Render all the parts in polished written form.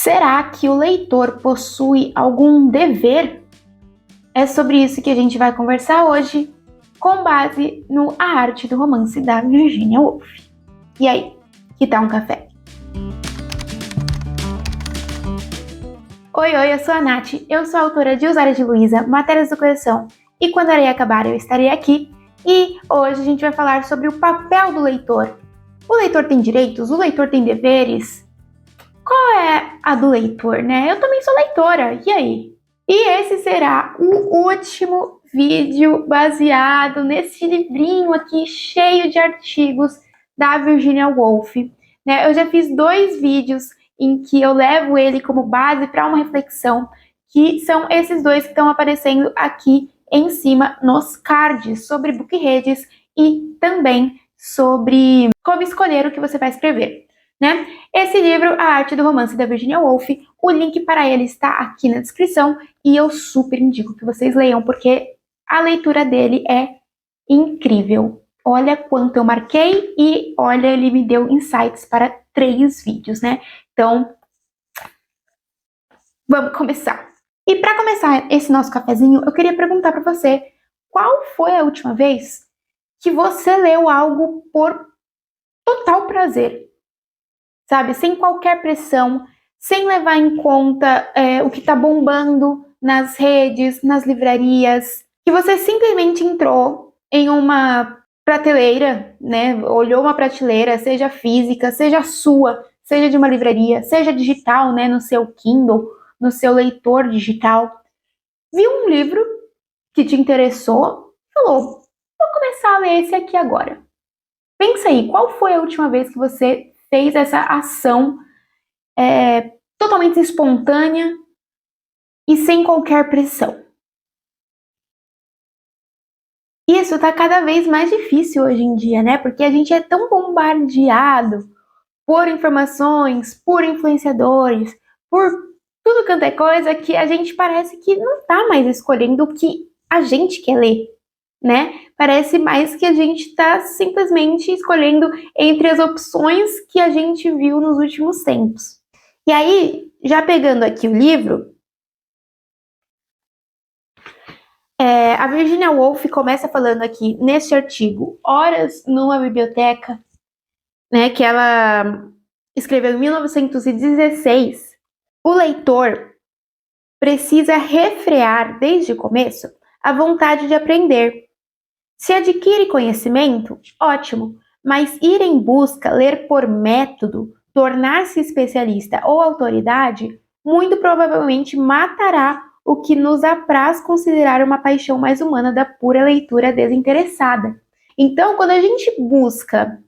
Será que o leitor possui algum dever? É sobre isso que a gente vai conversar hoje, com base no A Arte do Romance da Virginia Woolf. E aí, que tal um café? Oi, eu sou a Nath, eu sou autora de Usuária de Luísa, Matérias do Coração, e quando a areia acabar eu estarei aqui, e hoje a gente vai falar sobre o papel do leitor. O leitor tem direitos? O leitor tem deveres? Qual é a do leitor, né? Eu também sou leitora, e aí? E esse será o último vídeo baseado nesse livrinho aqui cheio de artigos da Virginia Woolf, né? Eu já fiz 2 vídeos em que eu levo ele como base para uma reflexão, que são esses 2 que estão aparecendo aqui em cima nos cards, sobre Bookreads e também sobre como escolher o que você vai escrever, né? Esse livro, A Arte do Romance da Virginia Woolf, o link para ele está aqui na descrição e eu super indico que vocês leiam, porque a leitura dele é incrível. Olha quanto eu marquei e olha, ele me deu insights para 3 vídeos, né? Então, vamos começar. E para começar esse nosso cafezinho, eu queria perguntar para você, qual foi a última vez que você leu algo por total prazer? Sabe, sem qualquer pressão, sem levar em conta o que está bombando nas redes, nas livrarias, que você simplesmente entrou em uma prateleira, né? Olhou uma prateleira, seja física, seja sua, seja de uma livraria, seja digital, né? No seu Kindle, no seu leitor digital, viu um livro que te interessou, falou: vou começar a ler esse aqui agora. Pensa aí, qual foi a última vez que você fez essa ação totalmente espontânea e sem qualquer pressão? Isso tá cada vez mais difícil hoje em dia, né? Porque a gente é tão bombardeado por informações, por influenciadores, por tudo quanto é coisa, que a gente parece que não tá mais escolhendo o que a gente quer ler, né? Parece mais que a gente tá simplesmente escolhendo entre as opções que a gente viu nos últimos tempos. E aí, já pegando aqui o livro, a Virginia Woolf começa falando aqui neste artigo, Horas numa Biblioteca, né, que ela escreveu em 1916. O leitor precisa refrear desde o começo a vontade de aprender. Se adquire conhecimento, ótimo, mas ir em busca, ler por método, tornar-se especialista ou autoridade, muito provavelmente matará o que nos apraz considerar uma paixão mais humana da pura leitura desinteressada. Então, quando a gente busca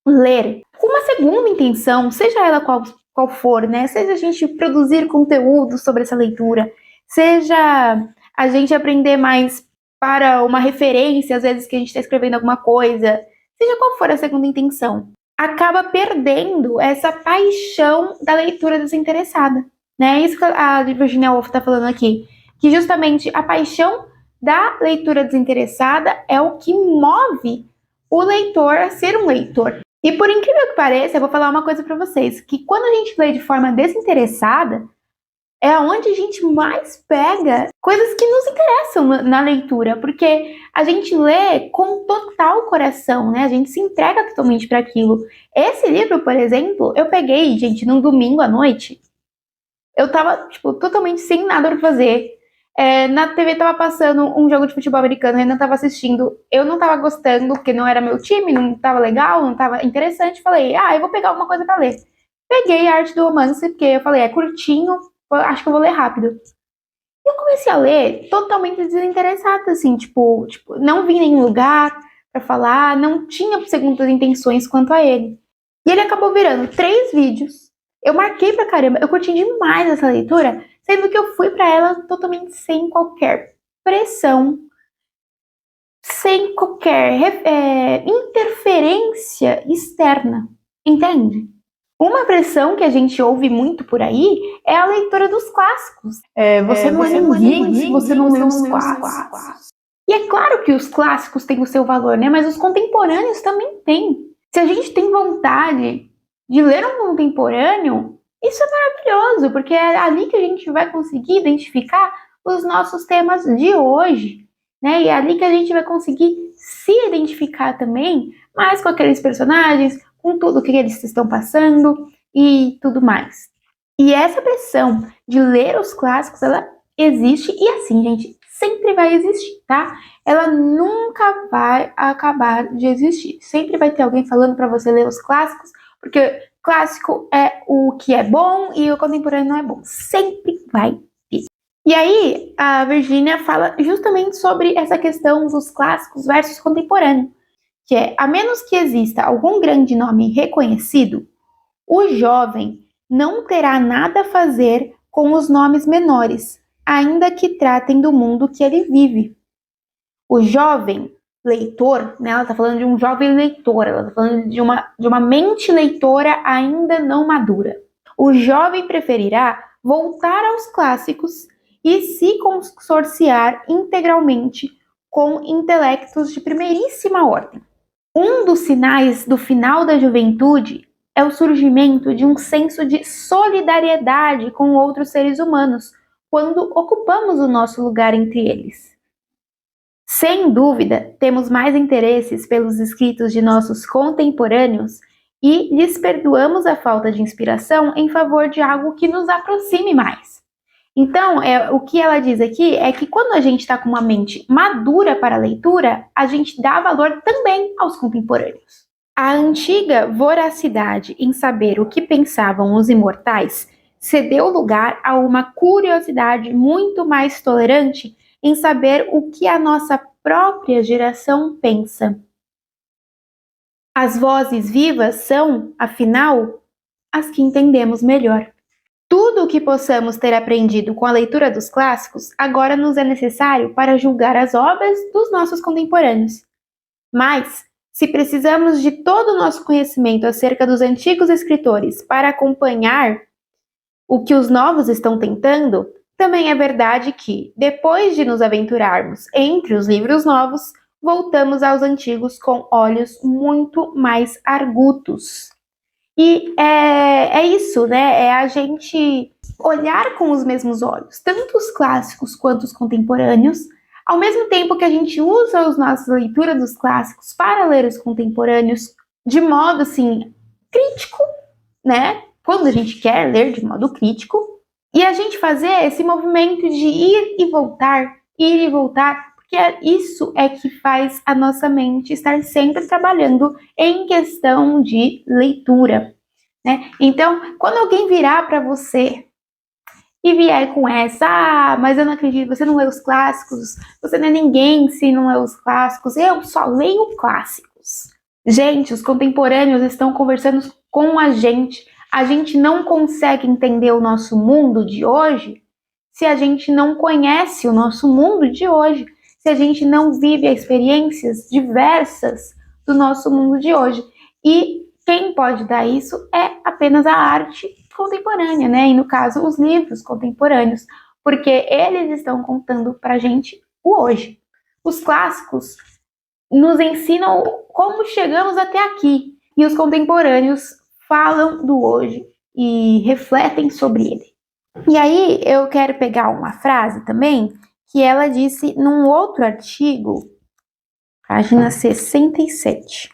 ler com uma segunda intenção, seja ela qual for, né? Seja a gente produzir conteúdo sobre essa leitura, seja a gente aprender mais para uma referência, às vezes que a gente está escrevendo alguma coisa, seja qual for a segunda intenção, acaba perdendo essa paixão da leitura desinteressada, né? Isso que a Virginia Woolf está falando aqui, que justamente a paixão da leitura desinteressada é o que move o leitor a ser um leitor. E por incrível que pareça, eu vou falar uma coisa para vocês, que quando a gente lê de forma desinteressada, é onde a gente mais pega coisas que nos interessam na leitura, porque a gente lê com total coração, né? A gente se entrega totalmente para aquilo. Esse livro, por exemplo, eu peguei, gente, num domingo à noite. Eu tava, totalmente sem nada para fazer. Na TV tava passando um jogo de futebol americano, eu ainda tava assistindo. Eu não tava gostando, porque não era meu time, não tava legal, não tava interessante. Falei, eu vou pegar alguma coisa para ler. Peguei A Arte do Romance, porque eu falei, é curtinho, acho que eu vou ler rápido. E eu comecei a ler totalmente desinteressada, assim, não vim em nenhum lugar pra falar, não tinha segundas intenções quanto a ele. E ele acabou virando 3 vídeos. Eu marquei pra caramba, eu curti demais essa leitura, sendo que eu fui pra ela totalmente sem qualquer pressão, sem qualquer interferência externa, entende? Uma pressão que a gente ouve muito por aí é a leitura dos clássicos. Você não é ninguém se você não lê os clássicos. E é claro que os clássicos têm o seu valor, né? Mas os contemporâneos também têm. Se a gente tem vontade de ler um contemporâneo, Isso é maravilhoso, porque é ali que a gente vai conseguir identificar os nossos temas de hoje, né? E é ali que a gente vai conseguir se identificar também mais com aqueles personagens, com tudo que eles estão passando e tudo mais. E essa pressão de ler os clássicos, ela existe e assim, gente, sempre vai existir, tá? Ela nunca vai acabar de existir. Sempre vai ter alguém falando para você ler os clássicos, porque clássico é o que é bom e o contemporâneo não é bom. Sempre vai ter. E aí, a Virginia fala justamente sobre essa questão dos clássicos versus contemporâneo, que é, a menos que exista algum grande nome reconhecido, o jovem não terá nada a fazer com os nomes menores, ainda que tratem do mundo que ele vive. O jovem leitor, né, ela está falando de um jovem leitor, ela está falando de uma mente leitora ainda não madura. O jovem preferirá voltar aos clássicos e se consorciar integralmente com intelectos de primeiríssima ordem. Um dos sinais do final da juventude é o surgimento de um senso de solidariedade com outros seres humanos, quando ocupamos o nosso lugar entre eles. Sem dúvida, temos mais interesses pelos escritos de nossos contemporâneos e lhes perdoamos a falta de inspiração em favor de algo que nos aproxime mais. Então, o que ela diz aqui é que quando a gente está com uma mente madura para a leitura, a gente dá valor também aos contemporâneos. A antiga voracidade em saber o que pensavam os imortais cedeu lugar a uma curiosidade muito mais tolerante em saber o que a nossa própria geração pensa. As vozes vivas são, afinal, as que entendemos melhor. Tudo o que possamos ter aprendido com a leitura dos clássicos agora nos é necessário para julgar as obras dos nossos contemporâneos. Mas, se precisamos de todo o nosso conhecimento acerca dos antigos escritores para acompanhar o que os novos estão tentando, também é verdade que, depois de nos aventurarmos entre os livros novos, voltamos aos antigos com olhos muito mais argutos. E é isso, né? É a gente olhar com os mesmos olhos, tanto os clássicos quanto os contemporâneos, ao mesmo tempo que a gente usa as nossas leituras dos clássicos para ler os contemporâneos de modo, assim, crítico, né? Quando a gente quer ler de modo crítico, e a gente fazer esse movimento de ir e voltar, porque isso é que faz a nossa mente estar sempre trabalhando em questão de leitura, né? Então, quando alguém virar para você e vier com essa, mas eu não acredito, você não lê os clássicos, você não é ninguém se não lê os clássicos, eu só leio clássicos. Gente, os contemporâneos estão conversando com a gente não consegue entender o nosso mundo de hoje se a gente não conhece o nosso mundo de hoje, se a gente não vive experiências diversas do nosso mundo de hoje. E quem pode dar isso é apenas a arte contemporânea, né? E no caso, os livros contemporâneos, porque eles estão contando pra gente o hoje. Os clássicos nos ensinam como chegamos até aqui, e os contemporâneos falam do hoje e refletem sobre ele. E aí eu quero pegar uma frase também que ela disse num outro artigo, página 67,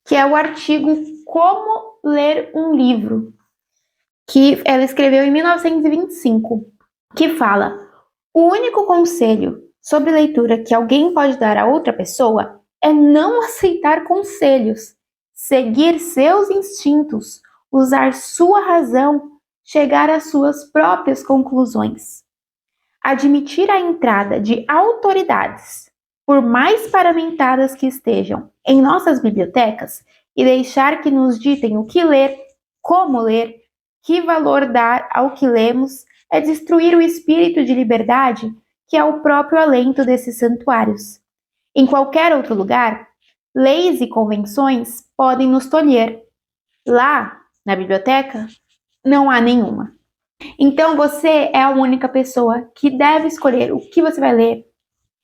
que é o artigo Como Ler um Livro, que ela escreveu em 1925, que fala: o único conselho sobre leitura que alguém pode dar a outra pessoa é não aceitar conselhos, seguir seus instintos, usar sua razão, chegar às suas próprias conclusões. Admitir a entrada de autoridades, por mais paramentadas que estejam, em nossas bibliotecas e deixar que nos ditem o que ler, como ler, que valor dar ao que lemos, é destruir o espírito de liberdade que é o próprio alento desses santuários. Em qualquer outro lugar, leis e convenções podem nos tolher. Lá, na biblioteca, não há nenhuma. Então você é a única pessoa que deve escolher o que você vai ler,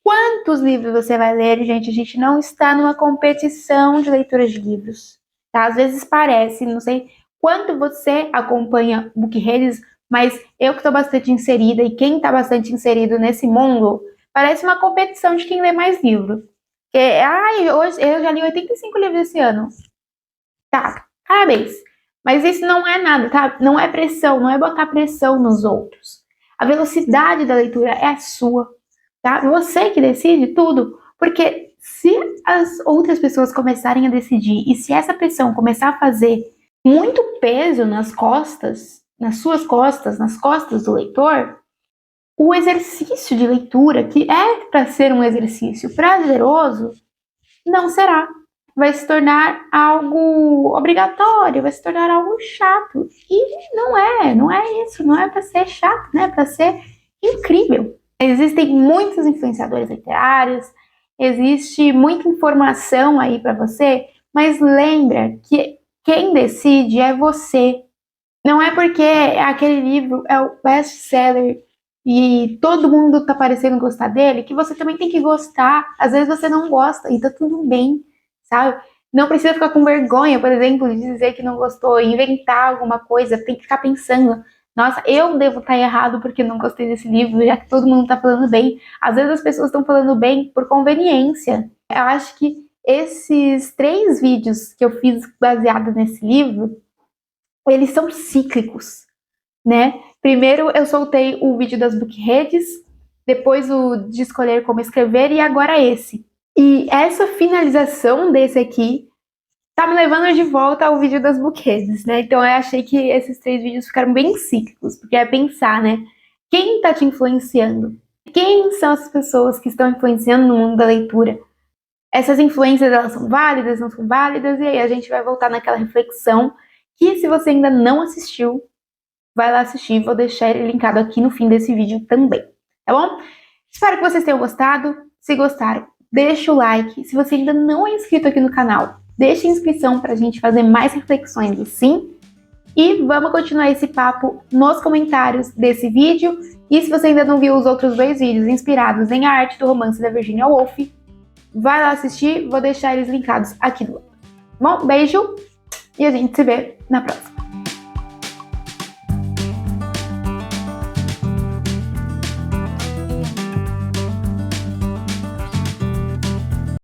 quantos livros você vai ler. Gente, a gente não está numa competição de leitura de livros. tá? Às vezes parece, não sei quanto você acompanha Bookredes, mas eu que estou bastante inserida e quem está bastante inserido nesse mundo, parece uma competição de quem lê mais livro. Hoje eu já li 85 livros esse ano. Tá, parabéns. Mas isso não é nada, tá? Não é pressão, não é botar pressão nos outros. A velocidade da leitura é a sua, tá? Você que decide tudo, porque se as outras pessoas começarem a decidir e se essa pressão começar a fazer muito peso nas costas, nas suas costas, nas costas do leitor, o exercício de leitura, que é para ser um exercício prazeroso, não será. Vai se tornar algo obrigatório, vai se tornar algo chato. E não é isso, não é para ser chato, né? É para ser incrível. Existem muitos influenciadores literários, existe muita informação aí para você, mas lembra que quem decide é você. Não é porque aquele livro é o best-seller e todo mundo tá parecendo gostar dele que você também tem que gostar. Às vezes você não gosta e tá tudo bem, sabe? Não precisa ficar com vergonha, por exemplo, de dizer que não gostou, inventar alguma coisa, tem que ficar pensando. Nossa, eu devo estar errado porque não gostei desse livro, já que todo mundo tá falando bem. Às vezes as pessoas estão falando bem por conveniência. Eu acho que esses 3 vídeos que eu fiz baseado nesse livro, eles são cíclicos, né? Primeiro eu soltei o vídeo das Bookredes, depois o de escolher como escrever e agora esse. E essa finalização desse aqui tá me levando de volta ao vídeo das Bookredes, né? Então eu achei que esses 3 vídeos ficaram bem cíclicos, porque é pensar, né? Quem tá te influenciando? Quem são as pessoas que estão influenciando no mundo da leitura? Essas influências, elas são válidas, não são válidas? E aí a gente vai voltar naquela reflexão que se você ainda não assistiu, vai lá assistir, vou deixar ele linkado aqui no fim desse vídeo também, tá bom? Espero que vocês tenham gostado. Se gostaram, deixa o like. Se você ainda não é inscrito aqui no canal, deixa a inscrição pra gente fazer mais reflexões assim. E vamos continuar esse papo nos comentários desse vídeo. E se você ainda não viu os outros 2 vídeos inspirados em A Arte do Romance da Virginia Woolf, vai lá assistir, vou deixar eles linkados aqui do lado. Bom, beijo e a gente se vê na próxima.